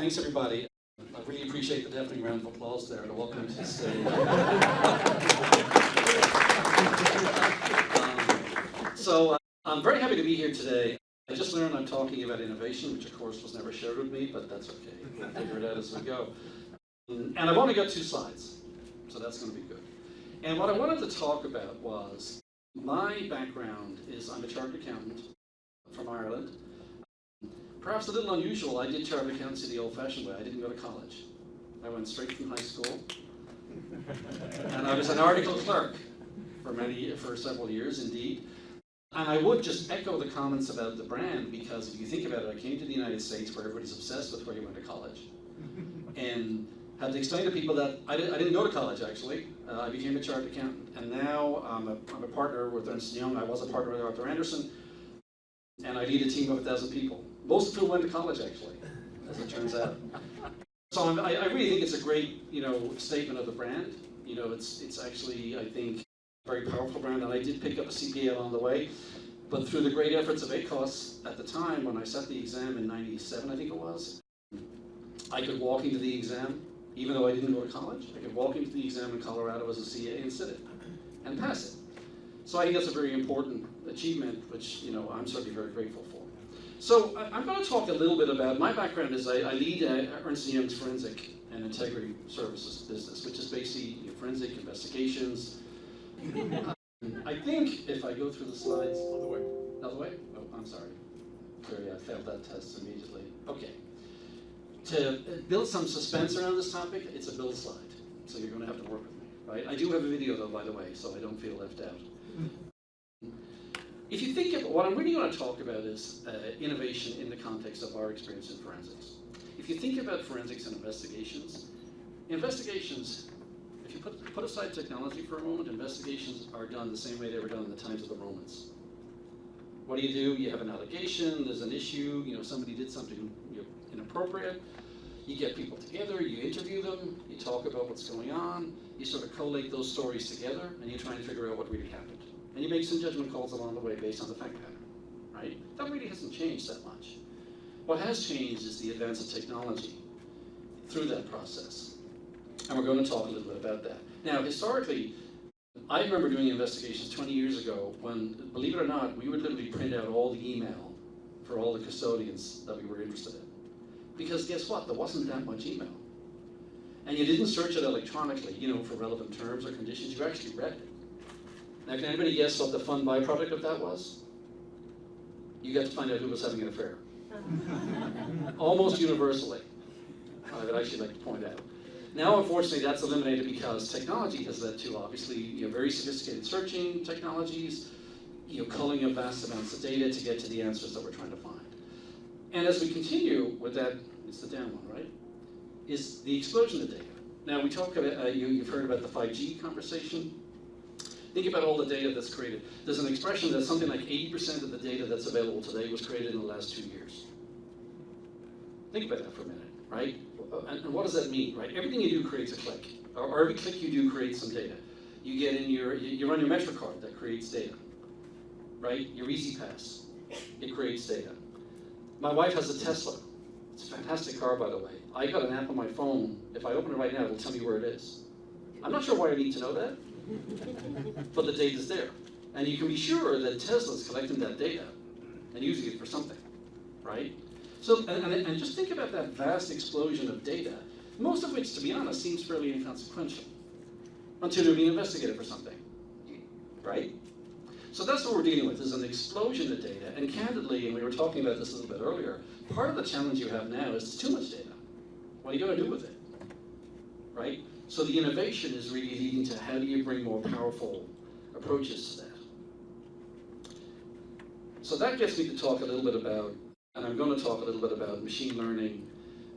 Thanks, everybody. I really appreciate the deafening round of applause there to welcome to the stage. I'm very happy to be here today. I just learned I'm talking about innovation, which of course was never shared with me, but that's okay. We'll figure it out as we go. And I've only got 2 slides, so that's going to be good. And what I wanted to talk about was my background is I'm a chartered accountant from Ireland. Perhaps a little unusual, I did chartered accountancy the old-fashioned way. I didn't go to college. I went straight from high school. And I was an article clerk for several years, indeed. And I would just echo the comments about the brand, because if you think about it, I came to the United States where everybody's obsessed with where you went to college. And had to explain to people that I didn't go to college, actually. I became a chartered accountant, and now I'm a partner with Ernst & Young. I was a partner with Arthur Andersen, and I lead a team of 1,000 people. Most of whom went to college, actually, as it turns out. So I really think it's a great, statement of the brand. It's actually, I think, a very powerful brand, and I did pick up a CPA along the way. But through the great efforts of ACOS at the time, when I sat the exam in '97, I think it was, I could walk into the exam, even though I didn't go to college. I could walk into the exam in Colorado as a CA and sit it, and pass it. So I think that's a very important achievement, which I'm certainly very grateful for. So I'm going to talk a little bit about, my background is I lead Ernst & Young's Forensic and Integrity Services business, which is basically forensic investigations. I think if I go through the slides, another way? Oh, I'm sorry. Clearly I failed that test immediately. Okay. To build some suspense around this topic, it's a build slide. So you're going to have to work with me, right? I do have a video though, by the way, so I don't feel left out. If you think about what I'm really going to talk about is innovation in the context of our experience in forensics. If you think about forensics and investigations, if you put aside technology for a moment, investigations are done the same way they were done in the times of the Romans. What do? You have an allegation, there's an issue, somebody did something inappropriate. You get people together, you interview them, you talk about what's going on, you sort of collate those stories together, and you try and figure out what really happened. And you make some judgment calls along the way based on the fact pattern, right? That really hasn't changed that much. What has changed is the advance of technology through that process. And we're going to talk a little bit about that. Now, historically, I remember doing investigations 20 years ago when, believe it or not, we would literally print out all the email for all the custodians that we were interested in. Because guess what? There wasn't that much email. And you didn't search it electronically, for relevant terms or conditions. You actually read it. Now, can anybody guess what the fun byproduct of that was? You got to find out who was having an affair. Almost universally, I would actually like to point out. Now, unfortunately, that's eliminated because technology has led to, obviously, very sophisticated searching technologies, culling of vast amounts of data to get to the answers that we're trying to find. And as we continue with that, it's the down one, right? Is the explosion of data. Now, we talk about, you've heard about the 5G conversation. Think about all the data that's created. There's an expression that something like 80% of the data that's available today was created in the last 2 years. Think about that for a minute, right? And what does that mean, right? Everything you do creates a click, or every click you do creates some data. You get in you run your MetroCard, that creates data, right? Your EasyPass, it creates data. My wife has a Tesla. It's a fantastic car, by the way. I got an app on my phone. If I open it right now, it'll tell me where it is. I'm not sure why I need to know that, but the data's there. And you can be sure that Tesla's collecting that data and using it for something, right? So, and just think about that vast explosion of data, most of which, to be honest, seems fairly inconsequential until you're being investigated for something, right? So that's what we're dealing with, is an explosion of data. And candidly, and we were talking about this a little bit earlier, part of the challenge you have now is too much data. What are you going to do with it, right? So the innovation is really leading to how do you bring more powerful approaches to that. So that gets me to talk a little bit about, and I'm going to talk a little bit about machine learning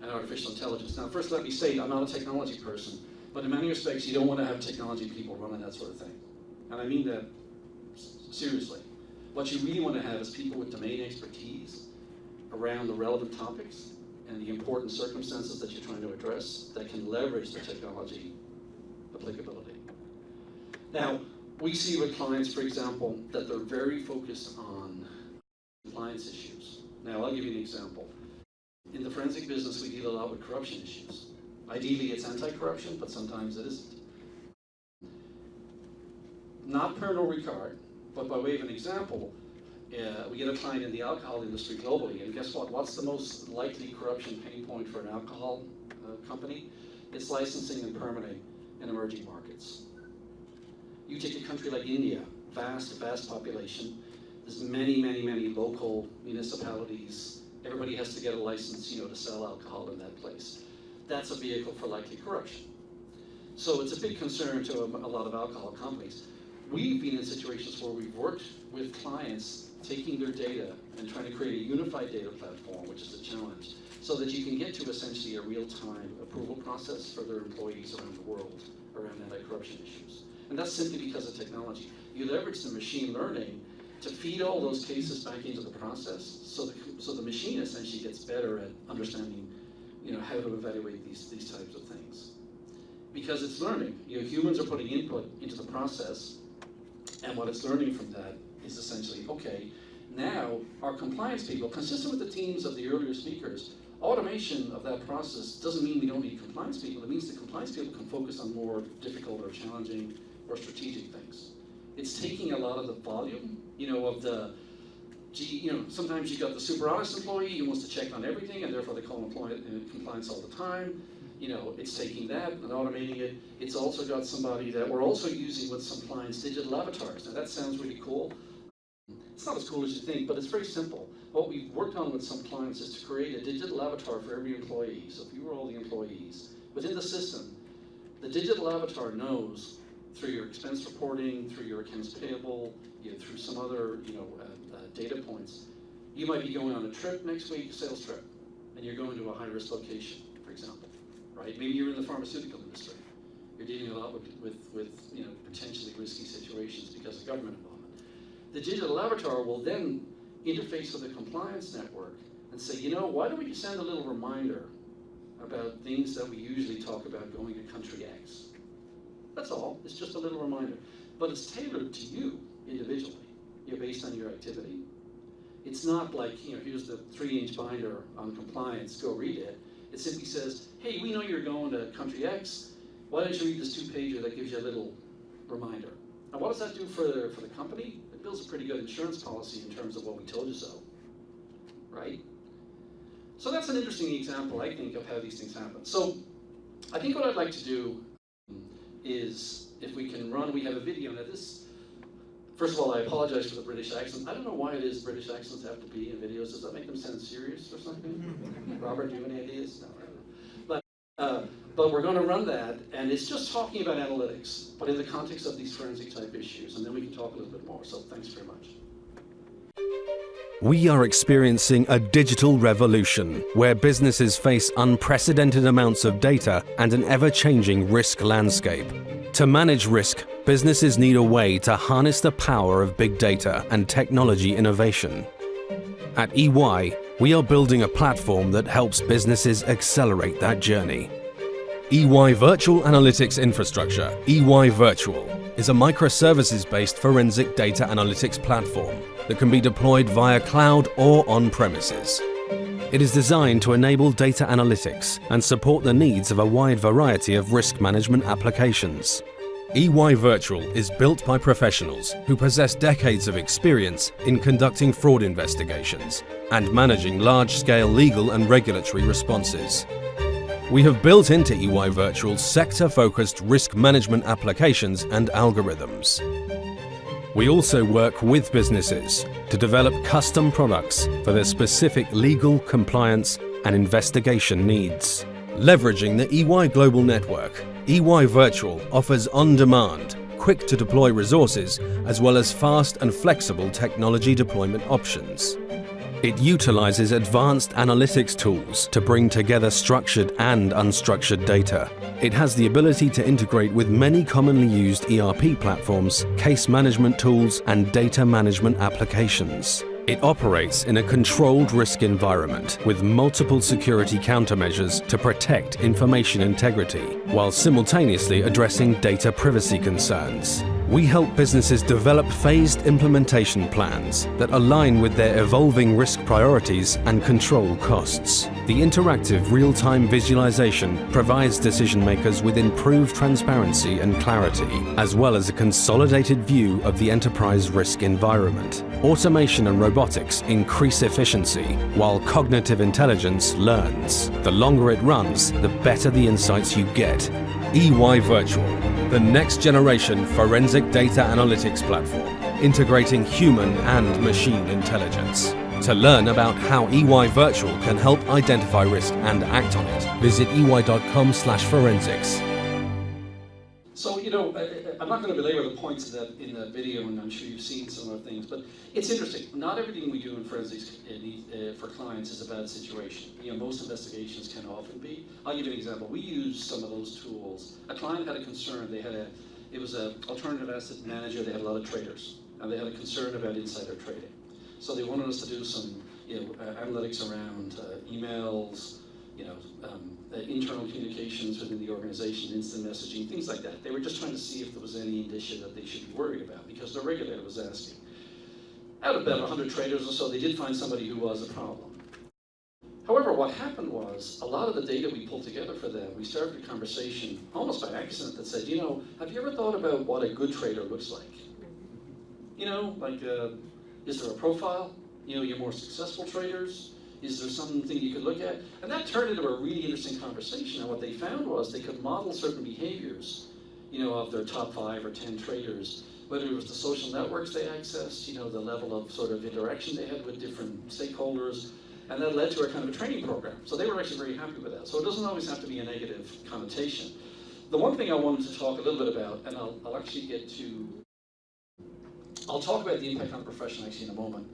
and artificial intelligence. Now, first let me say I'm not a technology person, but in many respects you don't want to have technology people running that sort of thing. And I mean that seriously. What you really want to have is people with domain expertise around the relevant topics and the important circumstances that you're trying to address that can leverage the technology applicability. Now, we see with clients, for example, that they're very focused on compliance issues. Now, I'll give you an example. In the forensic business, we deal a lot with corruption issues. Ideally, it's anti-corruption, but sometimes it isn't. Not Pernod Ricard, but by way of an example, we get a client in the alcohol industry globally, and guess what? What's the most likely corruption pain point for an alcohol company? It's licensing and permitting in emerging markets. You take a country like India, vast population. There's many local municipalities. Everybody has to get a license, to sell alcohol in that place. That's a vehicle for likely corruption. So it's a big concern to a lot of alcohol companies. We've been in situations where we've worked with clients taking their data and trying to create a unified data platform, which is a challenge, so that you can get to essentially a real-time approval process for their employees around the world around anti-corruption issues. And that's simply because of technology. You leverage the machine learning to feed all those cases back into the process, so the machine essentially gets better at understanding, how to evaluate these types of things. Because it's learning. Humans are putting input into the process, and what it's learning from that is essentially, okay, now our compliance people, consistent with the themes of the earlier speakers, automation of that process doesn't mean we don't need compliance people. It means the compliance people can focus on more difficult or challenging or strategic things. It's taking a lot of the volume, of the, sometimes you got the super honest employee who wants to check on everything, and therefore they call compliance all the time. It's taking that and automating it. It's also got somebody that we're also using with some clients, digital avatars. Now that sounds really cool. It's not as cool as you think, but it's very simple. What we've worked on with some clients is to create a digital avatar for every employee. So if you were all the employees, within the system, the digital avatar knows through your expense reporting, through your accounts payable, through some other data points. You might be going on a trip next week, a sales trip, and you're going to a high-risk location, for example, right? Maybe you're in the pharmaceutical industry. You're dealing a lot with potentially risky situations because of government involvement. The digital avatar will then interface with a compliance network and say, why don't we just send a little reminder about things that we usually talk about going to country X? That's all. It's just a little reminder. But it's tailored to you individually, based on your activity. It's not like, here's the 3-inch binder on compliance, go read it. It simply says, hey, we know you're going to country X. Why don't you read this 2-pager that gives you a little reminder? Now, what does that do for the company? It builds a pretty good insurance policy in terms of what we told you so, right? So that's an interesting example, I think, of how these things happen. So I think what I'd like to do is, if we can run, we have a video. Now this, first of all, I apologize for the British accent. I don't know why it is British accents have to be in videos. Does that make them sound serious or something? Robert, do you have any ideas? No, I don't know. But we're going to run that, and it's just talking about analytics, but in the context of these forensic type issues, and then we can talk a little bit more. So thanks very much. We are experiencing a digital revolution where businesses face unprecedented amounts of data and an ever-changing risk landscape. To manage risk, businesses need a way to harness the power of big data and technology innovation. At EY, we are building a platform that helps businesses accelerate that journey. EY Virtual Analytics Infrastructure, EY Virtual, is a microservices-based forensic data analytics platform that can be deployed via cloud or on-premises. It is designed to enable data analytics and support the needs of a wide variety of risk management applications. EY Virtual is built by professionals who possess decades of experience in conducting fraud investigations and managing large-scale legal and regulatory responses. We have built into EY Virtual sector-focused risk management applications and algorithms. We also work with businesses to develop custom products for their specific legal, compliance, and investigation needs. Leveraging the EY Global Network, EY Virtual offers on-demand, quick-to-deploy resources as well as fast and flexible technology deployment options. It utilizes advanced analytics tools to bring together structured and unstructured data. It has the ability to integrate with many commonly used ERP platforms, case management tools, and data management applications. It operates in a controlled risk environment with multiple security countermeasures to protect information integrity, while simultaneously addressing data privacy concerns. We help businesses develop phased implementation plans that align with their evolving risk priorities and control costs. The interactive real-time visualization provides decision makers with improved transparency and clarity, as well as a consolidated view of the enterprise risk environment. Automation and robotics increase efficiency, while cognitive intelligence learns. The longer it runs, the better the insights you get. EY Virtual, the next generation forensic data analytics platform, integrating human and machine intelligence. To learn about how EY Virtual can help identify risk and act on it, visit ey.com/forensics. So, I'm not going to belabor the points of that in that video, and I'm sure you've seen some of the things, but it's interesting. Not everything we do in forensics for clients is a bad situation. Most investigations can often be. I'll give you an example. We use some of those tools. A client had a concern. It was an alternative asset manager. They had a lot of traders, and they had a concern about insider trading. So they wanted us to do some analytics around emails, internal communications within the organization, instant messaging, things like that. They were just trying to see if there was any indicia that they should be worried about, because the regulator was asking. Out of about 100 traders or so, they did find somebody who was a problem. However, what happened was, a lot of the data we pulled together for them, we started a conversation, almost by accident, that said, have you ever thought about what a good trader looks like? Is there a profile? Your more successful traders? Is there something you could look at? And that turned into a really interesting conversation. And what they found was they could model certain behaviors, of their top 5 or 10 traders, whether it was the social networks they accessed, the level of sort of interaction they had with different stakeholders, and that led to a kind of a training program. So they were actually very happy with that. So it doesn't always have to be a negative connotation. The one thing I wanted to talk a little bit about, and I'll actually I'll talk about the impact on the profession actually in a moment.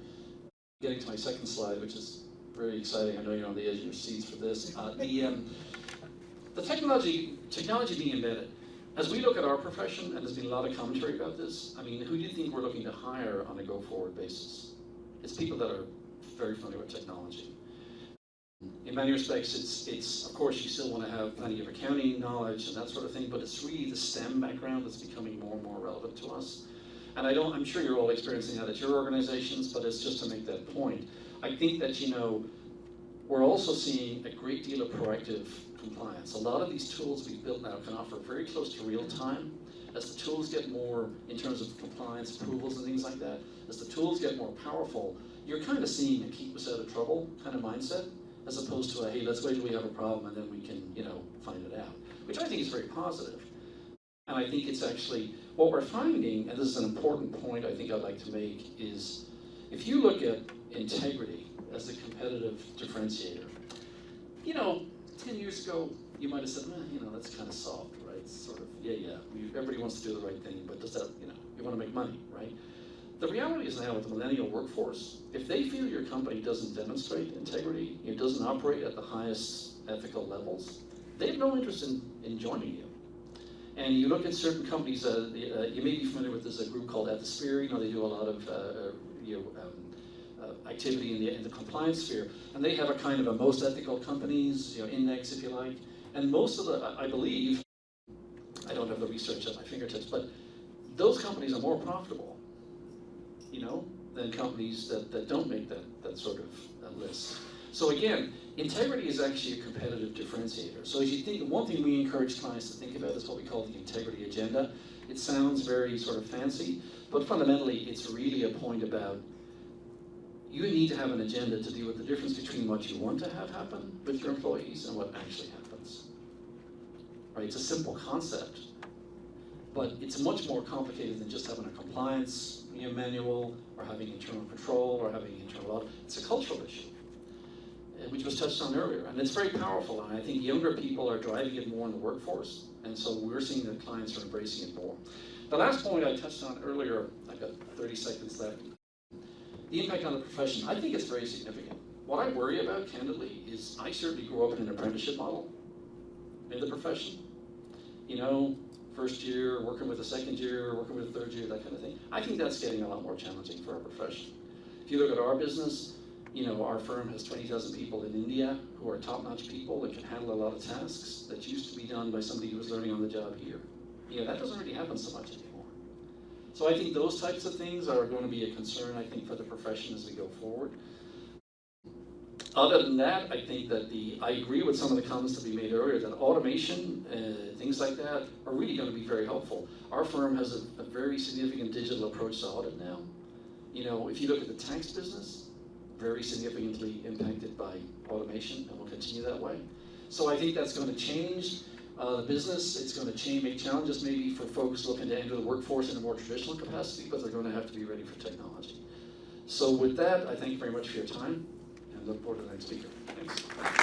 Getting to my second slide, which is very exciting. I know you're on the edge of your seats for this. The technology being embedded. As we look at our profession, and there's been a lot of commentary about this, who do you think we're looking to hire on a go-forward basis? It's people that are very familiar with technology. In many respects, it's of course, you still want to have plenty of accounting knowledge and that sort of thing, but it's really the STEM background that's becoming more and more relevant to us. And I'm sure you're all experiencing that at your organizations, but it's just to make that point. I think that, we're also seeing a great deal of proactive compliance. A lot of these tools we've built now can offer very close to real time. As the tools get more, in terms of compliance, approvals and things like that, as the tools get more powerful, you're kind of seeing a keep us out of trouble kind of mindset, as opposed to a, hey, let's wait till we have a problem and then we can, find it out, which I think is very positive. And I think it's actually, what we're finding, and this is an important point I think I'd like to make, is if you look at integrity as a competitive differentiator, 10 years ago, you might have said, that's kind of soft, right? It's sort of, everybody wants to do the right thing, but does that, you want to make money, right? The reality is now with the millennial workforce, if they feel your company doesn't demonstrate integrity, it doesn't operate at the highest ethical levels, they have no interest in joining you. And you look at certain companies, you may be familiar with this group called Ethisphere. They do a lot of activity in the compliance sphere, and they have a kind of a most ethical companies, index, if you like. And most of I believe, I don't have the research at my fingertips, but those companies are more profitable, than companies that don't make that sort of list. So again, integrity is actually a competitive differentiator. So as you think, one thing we encourage clients to think about is what we call the integrity agenda. It sounds very sort of fancy, but fundamentally it's really a point about you need to have an agenda to deal with the difference between what you want to have happen with your employees and what actually happens. Right? It's a simple concept, but it's much more complicated than just having a compliance manual or having internal control or having internal audit. It's a cultural issue, which was touched on earlier, and it's very powerful, and I think younger people are driving it more in the workforce, and so we're seeing that clients are embracing it more. The last point I touched on earlier, I've got 30 seconds left, the impact on the profession. I think it's very significant. What I worry about, candidly, is I certainly grew up in an apprenticeship model in the profession. First year, working with a second year, working with a third year, that kind of thing. I think that's getting a lot more challenging for our profession. If you look at our business, our firm has 20,000 people in India who are top-notch people that can handle a lot of tasks that used to be done by somebody who was learning on the job here. That doesn't really happen so much anymore. So I think those types of things are going to be a concern, I think, for the profession as we go forward. Other than that, I think that I agree with some of the comments that we made earlier, that automation, things like that, are really going to be very helpful. Our firm has a very significant digital approach to audit now. You know, if you look at the tax business, very significantly impacted by automation, and will continue that way. So I think that's going to change the business. It's going to make challenges maybe for folks looking to enter the workforce in a more traditional capacity, but they're going to have to be ready for technology. So with that, I thank you very much for your time, and look forward to the next speaker. Thanks.